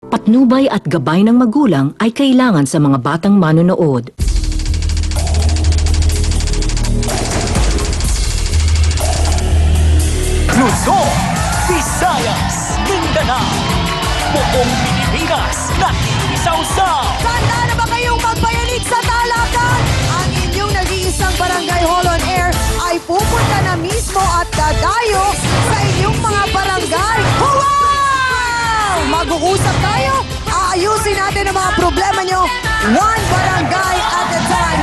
Patnubay at gabay ng magulang ay kailangan sa mga batang manonood. Luzon, Visayas, Mindanao, buong Pilipinas, nakikisaw-saw. Handa na ba kayong magpayanig sa talakan? Ang inyong nag-iisang Barangay Hall on Air ay pupunta na mismo at dadayo sa inyong mga barangay. Wow! Mag-uusap tayo, aayusin natin ang mga problema nyo, one barangay at a time.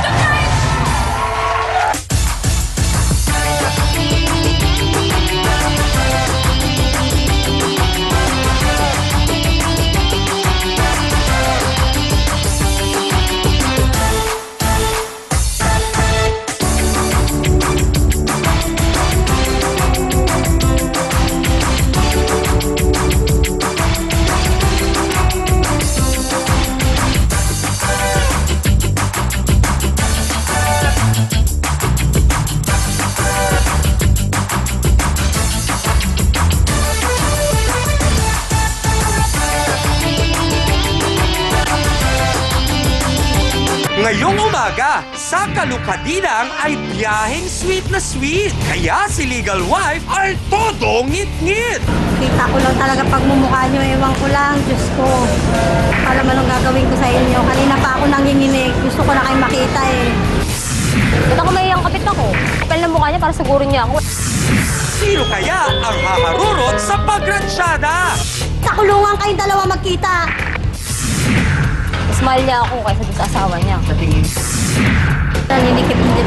Ngayong umaga, sa Kalukadinang ay biyaheng sweet na sweet. Kaya si legal wife ay todo ngit-ngit. Kita ko lang talaga pagmumukha nyo, ewan ko lang, Diyos ko. Alam mo anong gagawin ko sa inyo. Kanina pa ako nanginginig. Gusto ko na kayo makita eh. Ba't ako may kapit ako? Kapal na mukha niya para siguro niya ako. Sino kaya ang haharurot sa pagransyada? Sa kulungan kayong dalawa magkita. Smile niya ako kaysa sa asawa niya. Naninikip-nikip.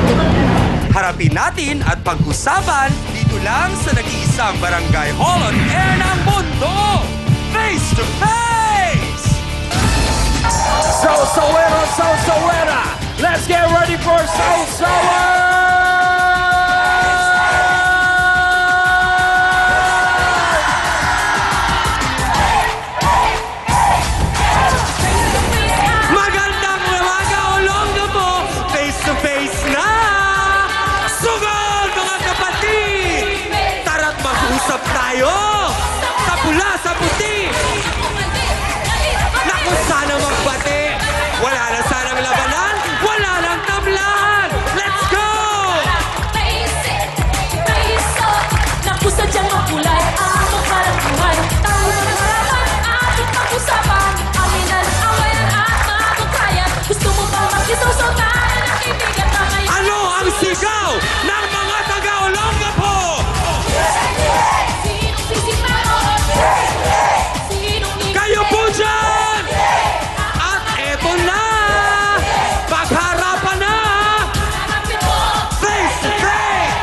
Harapin natin at pag-usapan dito lang sa nag-iisang Barangay Hall on Air ng mundo. Face to face! Sawera! Let's get ready for Saw-Sawer! Magandang umaga, Olongapo! Face to face na! Sugod, mga kapatid! Tara't mag-usap tayo! Sa pula, sa puti! Naku, sana magbati! Wala na sanang labanan! Wala nang tablahan! Let's go! Nakusadyang makulay ang magkalang buhay. Tayo ng harapan, ating pag-usapan. Aminan, awayan at matukayan. Gusto mo bang makisusultanan ng kaibigan na ngayon? Ano ang sigaw ng mga taga-Olongapo? Sinong sisipaon? Sinong hindi? Kayo po dyan! At eto na! Pagharapan na! Hanapin mo. Face to face!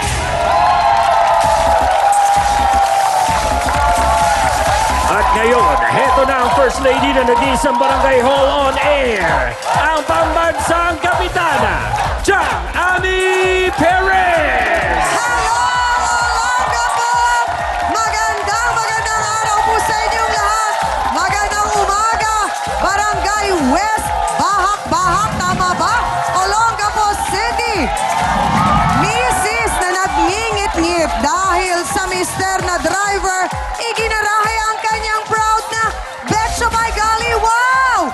At ngayon, heto na ang First Lady na nag-iisang Barangay Hall on Air, ang pambansang kapitana, Chang Ami Perez! Hello, Olongapo! Magandang araw po sa inyong lahat. Magandang umaga, Barangay West, Bahak-Bahak, tama ba? Olongapo City. Mrs. na nagngingit-ngit dahil sa mister na driver, iginarahe ang kanyang proud na Betcha by Golly. Wow!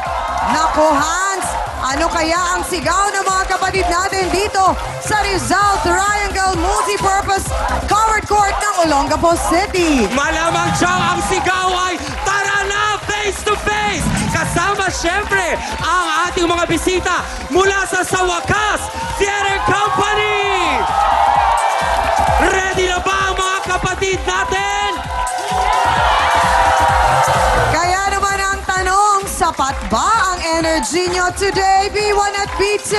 Naku, Hans, ano kaya ang sigaw ng mga kapatid natin dito sa Rizal Triangle Multipurpose Covered Court ng Olongapo City? Malamang Chang, ang sigaw ay tara na face to face! Kasama siyempre ang ating mga bisita mula sa Sawakas Theater Company! Ready na ba ang mga kapatid natin? Kaya naman ang tanong, sapat ba ang energy nyo today, B1 at B2?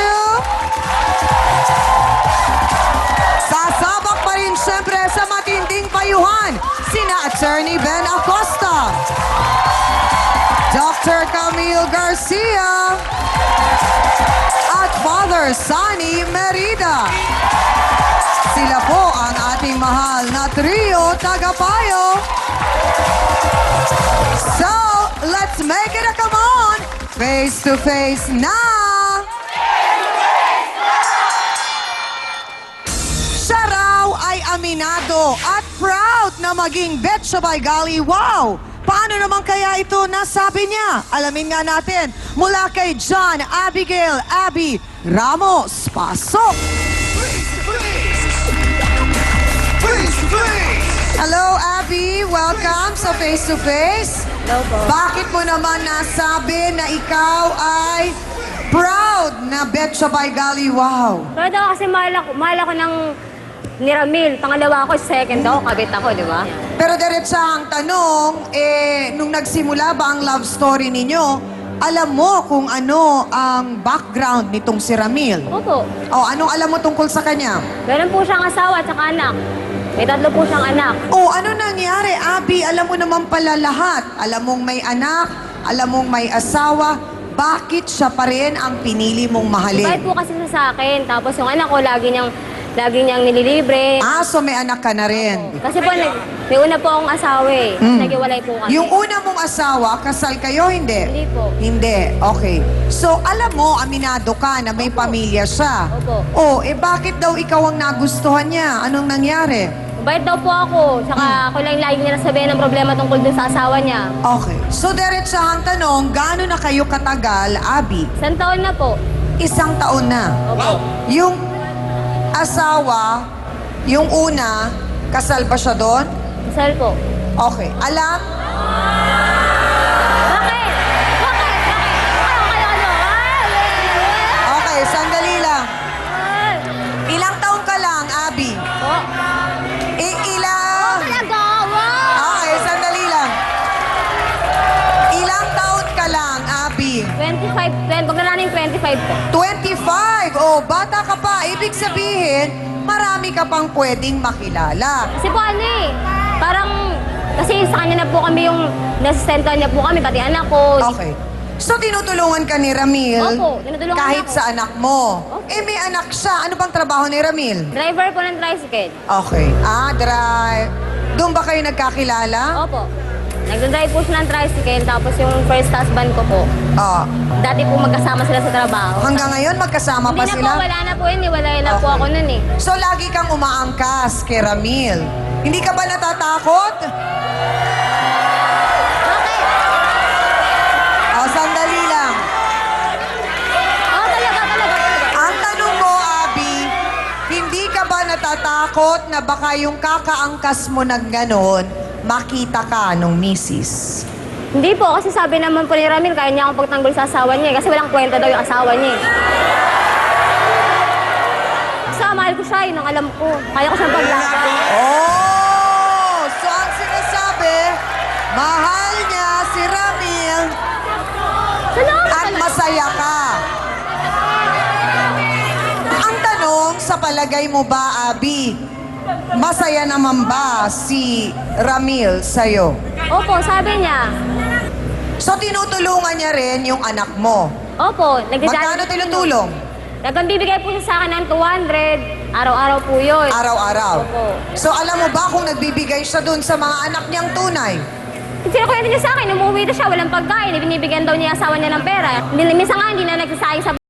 Sasabak pa rin siyempre sa matinding payuhan, sina Attorney Ben Acosta, Dr. Camille Garcia, at Father Sunny Merida. Sila po ang ating mahal na trio tagapayo. So, let's make it a come on! Face to face na! Siya raw ay aminado at proud na maging Betcha by Golly. Wow! Paano naman kaya ito nasabi niya? Alamin nga natin mula kay John Abigail Abby Ramos. Pasok! Hello, Abby. Welcome sa Face to Face. Hello po. Bakit mo naman nasabi na ikaw ay proud na Betcha by Golly Wow? Pero daw kasi mahal ako ng ni Ramil. Pangalawa ako, second ako, kabit ako, di ba? Pero diretsahang tanong, nung nagsimula ba ang love story ninyo, alam mo kung ano ang background nitong si Ramil? Opo. O, anong alam mo tungkol sa kanya? Meron po siyang asawa at saka anak. May 3 po siyang anak. O, ano nangyari, Abby? Alam mo naman pala lahat. Alam mong may anak, alam mong may asawa. Bakit siya pa rin ang pinili mong Bait mahalin? po kasi siya sa akin. Tapos yung anak ko, lagi niyang nililibre. Ah, so may anak ka na rin. Kasi po, may una po akong asawa eh. Naghiwalay po kami. Yung una mong asawa, kasal kayo, hindi? Hindi po. Hindi. Okay. So, alam mo, aminado ka na may pamilya siya. Opo. Oh, bakit daw ikaw ang nagustuhan niya? Anong nangyari? Bait daw po ako. Saka ako lang lagi niya nasabihin ng problema tungkol dun sa asawa niya. Okay. So, diretsahang tanong, gaano na kayo katagal, Abby? 1 taon na po. 1 taon na. Opo. Yung asawa, yung una, kasal ba siya doon? Kasal po. Okay. Alam? Bakit? Bakit? Ano? Okay, sandali lang. Ilang taon ka lang, Abby? Po. Ilang? Talaga? Wow! Okay, sandali lang. Ilang taon ka lang, Abby? 25, wag na namin 25 po. 25! Oh, bata ka pa. Ibig sabihin, marami ka pang pwedeng makilala. Kasi po ano eh, parang, kasi sa kanya na po kami yung, nasistentuhan niya po kami, pati anak ko. Okay. So, tinutulungan ka ni Ramil Opo, tinutulungan kahit ako. sa anak mo. Opo. May anak siya. Ano bang trabaho ni Ramil? Driver po ng tricycle. Okay. Drive. Doon ba kayo nagkakilala? Opo. Nagdadrive po siya ng tricycle, tapos yung first husband ko po, Ah. dati po magkasama sila sa trabaho. Hanggang ngayon, magkasama Hindi pa na sila? po, wala na po yun, iwalay na po Okay. ako nun eh. So, lagi kang umaangkas kay Ramil. Hindi ka ba natatakot? Bakit? Sandali lang. Oh, talaga. Ang tanong ko, Abby, hindi ka ba natatakot na baka yung kakaangkas mo ng ganon, makita ka nung misis? Hindi po, kasi sabi naman po ni Ramil, kaya niya akong pagtanggol sa asawa niya eh, kasi walang kwenta daw yung asawa niya eh. Sa mahal ko siya, yun ang alam ko. Kaya ko siyang paglaban. Oh! So, ang sinasabi, mahal niya si Ramil Salamat at pala. masaya ka. Ang tanong, sa palagay mo ba, Abby, masaya naman ba si Ramil sa'yo? Opo, sabi niya. So, tinutulungan niya rin yung anak mo. Opo, Magkano tinutulong? Nagbibigay po siya sa akin ng 200. Araw-araw po yun. Araw-araw. Opo. So, alam mo ba kung nagbibigay siya dun sa mga anak niyang tunay? Sinakwento niya sa akin, umuwi na siya, walang pagkain. Binibigyan daw niya yung asawa niya ng pera. Minsan nga, hindi na nagsasayang sa